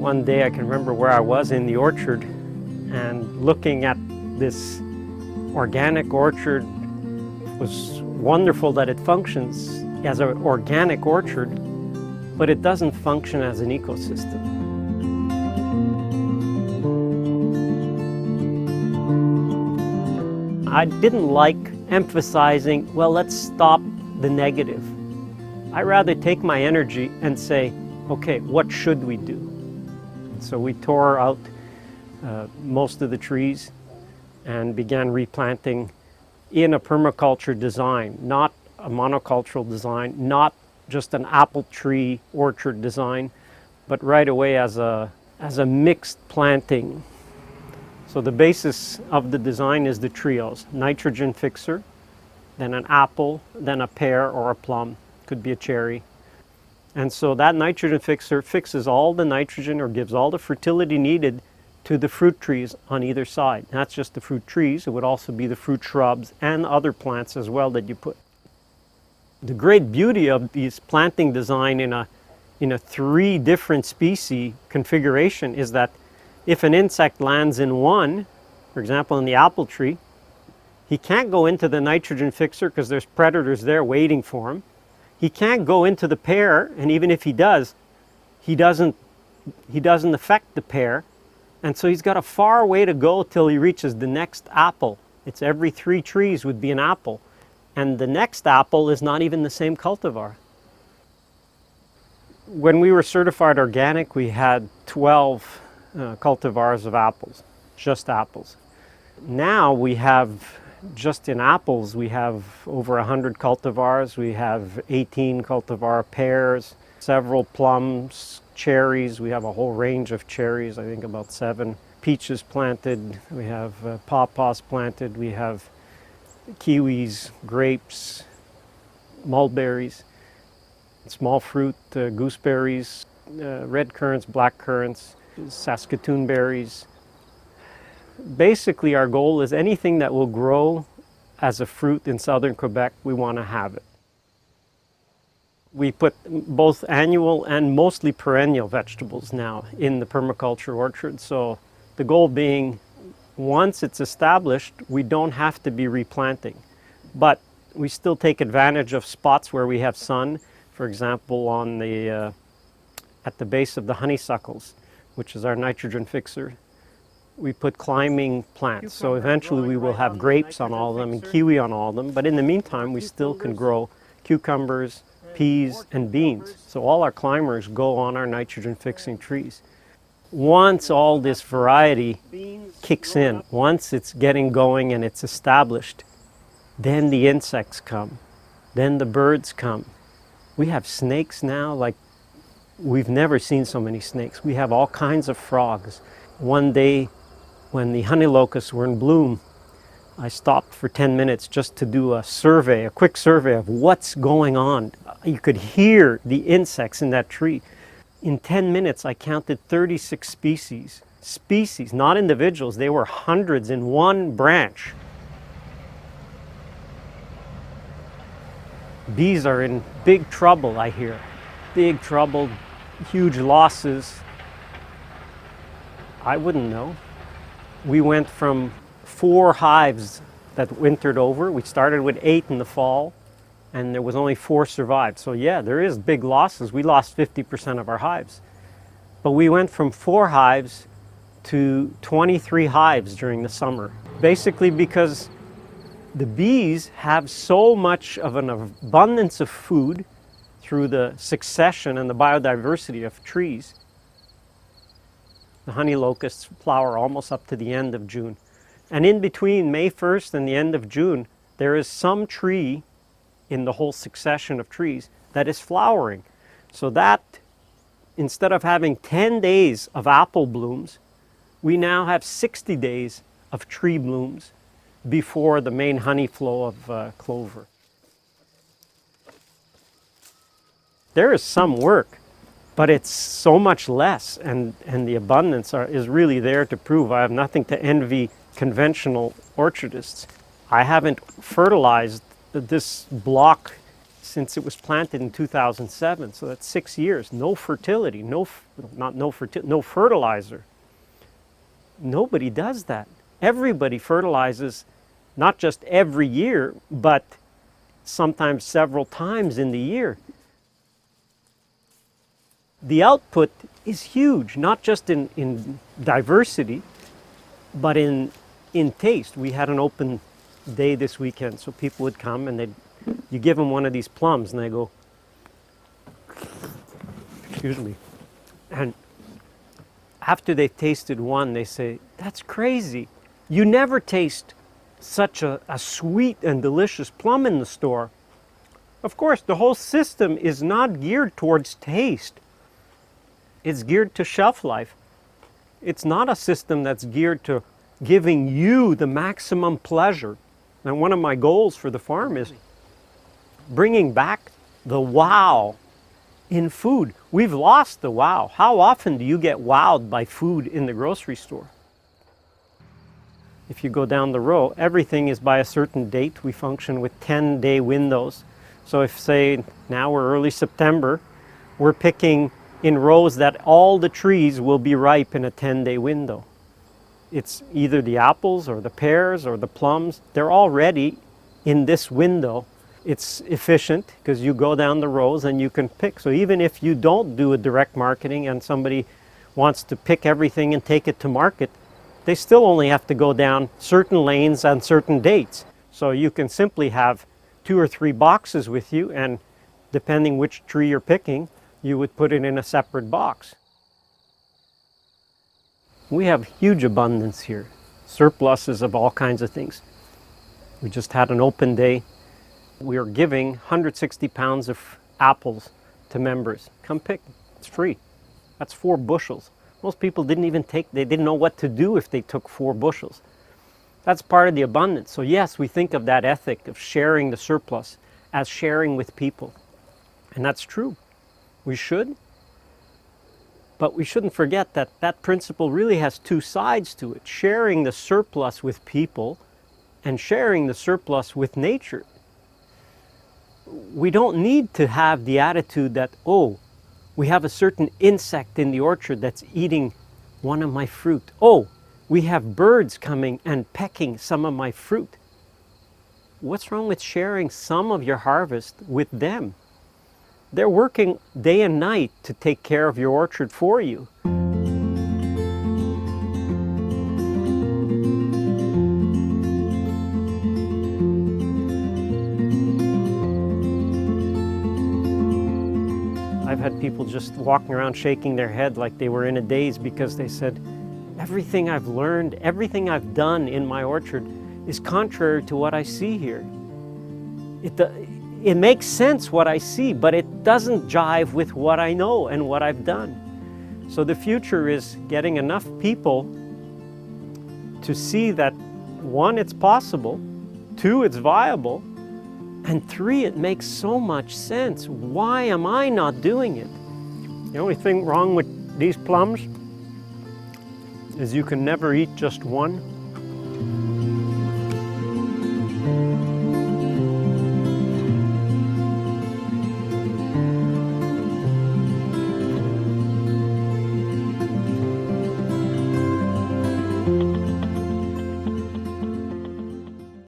One day I can remember where I was in the orchard and looking at this organic orchard. It was wonderful that it functions as an organic orchard, but it doesn't function as an ecosystem. I didn't like emphasizing, well, let's stop the negative. I rather take my energy and say, okay, what should we do? So we tore out most of the trees and began replanting in a permaculture design, not a monocultural design, not just an apple tree orchard design, but right away as a mixed planting. So the basis of the design is the trios: nitrogen fixer, then an apple, then a pear or a plum, could be a cherry. And so that nitrogen fixer fixes all the nitrogen or gives all the fertility needed to the fruit trees on either side. That's just the fruit trees. It would also be the fruit shrubs and other plants as well that you put. The great beauty of these planting design in a 3 different species configuration is that if an insect lands in one, for example in the apple tree, he can't go into the nitrogen fixer because there's predators there waiting for him. He can't go into the pear, and even if he does, he doesn't affect the pear. And so he's got a far way to go till he reaches the next apple. It's every 3 trees would be an apple. And the next apple is not even the same cultivar. When we were certified organic, we had 12 cultivars of apples, just apples. Now we have, just in apples, we have over 100 cultivars. We have 18 cultivar pears, several plums, cherries. We have a whole range of cherries, I think about 7. Peaches planted, we have pawpaws planted, we have kiwis, grapes, mulberries, small fruit, gooseberries, red currants, black currants, Saskatoon berries. Basically, our goal is anything that will grow as a fruit in southern Quebec, we want to have it. We put both annual and mostly perennial vegetables now in the permaculture orchard. So the goal being, once it's established, we don't have to be replanting. But we still take advantage of spots where we have sun. For example, on the at the base of the honeysuckles, which is our nitrogen fixer, we put climbing plants. So eventually we will have grapes on all of them and kiwi on all of them. But in the meantime, we still can grow cucumbers, peas, and beans. So all our climbers go on our nitrogen fixing trees. Once all this variety kicks in, once it's getting going and it's established, then the insects come, then the birds come. We have snakes now like we've never seen so many snakes. We have all kinds of frogs. One day when the honey locusts were in bloom, I stopped for 10 minutes just to do a survey, a quick survey of what's going on. You could hear the insects in that tree. In 10 minutes, I counted 36 species. Species, not individuals. They were hundreds in one branch. Bees are in big trouble, I hear. Big trouble, huge losses. I wouldn't know. We went from 4 hives that wintered over. We started with 8 in the fall, and there was only 4 survived. So yeah, there is big losses. We lost 50% of our hives. But we went from 4 hives to 23 hives during the summer. Basically because the bees have so much of an abundance of food through the succession and the biodiversity of trees. The honey locusts flower almost up to the end of June. And in between May 1st and the end of June, there is some tree in the whole succession of trees that is flowering. So that, instead of having 10 days of apple blooms, we now have 60 days of tree blooms before the main honey flow of clover. There is some work, but it's so much less, and the abundance is really there to prove. I have nothing to envy conventional orchardists. I haven't fertilized this block since it was planted in 2007. So that's 6 years. No fertility, no fertilizer. Nobody does that. Everybody fertilizes not just every year, but sometimes several times in the year. The output is huge, not just in diversity, but in taste. We had an open day this weekend, so people would come and you give them one of these plums and they go, excuse me, and after they've tasted one, they say, that's crazy. You never taste such a sweet and delicious plum in the store. Of course, the whole system is not geared towards taste. It's geared to shelf life. It's not a system that's geared to giving you the maximum pleasure. And one of my goals for the farm is bringing back the wow in food. We've lost the wow. How often do you get wowed by food in the grocery store? If you go down the row, everything is by a certain date. We function with 10-day windows. So if, say, now we're early September, we're picking in rows that all the trees will be ripe in a 10-day window. It's either the apples or the pears or the plums. They're all ready in this window. It's efficient because you go down the rows and you can pick. So even if you don't do a direct marketing and somebody wants to pick everything and take it to market, they still only have to go down certain lanes on certain dates. So you can simply have 2 or 3 boxes with you, and depending which tree you're picking, you would put it in a separate box. We have huge abundance here, surpluses of all kinds of things. We just had an open day. We are giving 160 pounds of apples to members. Come pick, it's free. That's 4 bushels. Most people they didn't know what to do if they took 4 bushels. That's part of the abundance. So yes, we think of that ethic of sharing the surplus as sharing with people. And that's true. We should. But we shouldn't forget that that principle really has 2 sides to it. Sharing the surplus with people and sharing the surplus with nature. We don't need to have the attitude that, oh, we have a certain insect in the orchard that's eating one of my fruit. Oh, we have birds coming and pecking some of my fruit. What's wrong with sharing some of your harvest with them? They're working day and night to take care of your orchard for you. I've had people just walking around shaking their head like they were in a daze because they said, everything I've learned, everything I've done in my orchard is contrary to what I see here. It makes sense what I see, but it doesn't jive with what I know and what I've done. So the future is getting enough people to see that 1, it's possible, 2, it's viable, and 3, it makes so much sense. Why am I not doing it? The only thing wrong with these plums is you can never eat just one.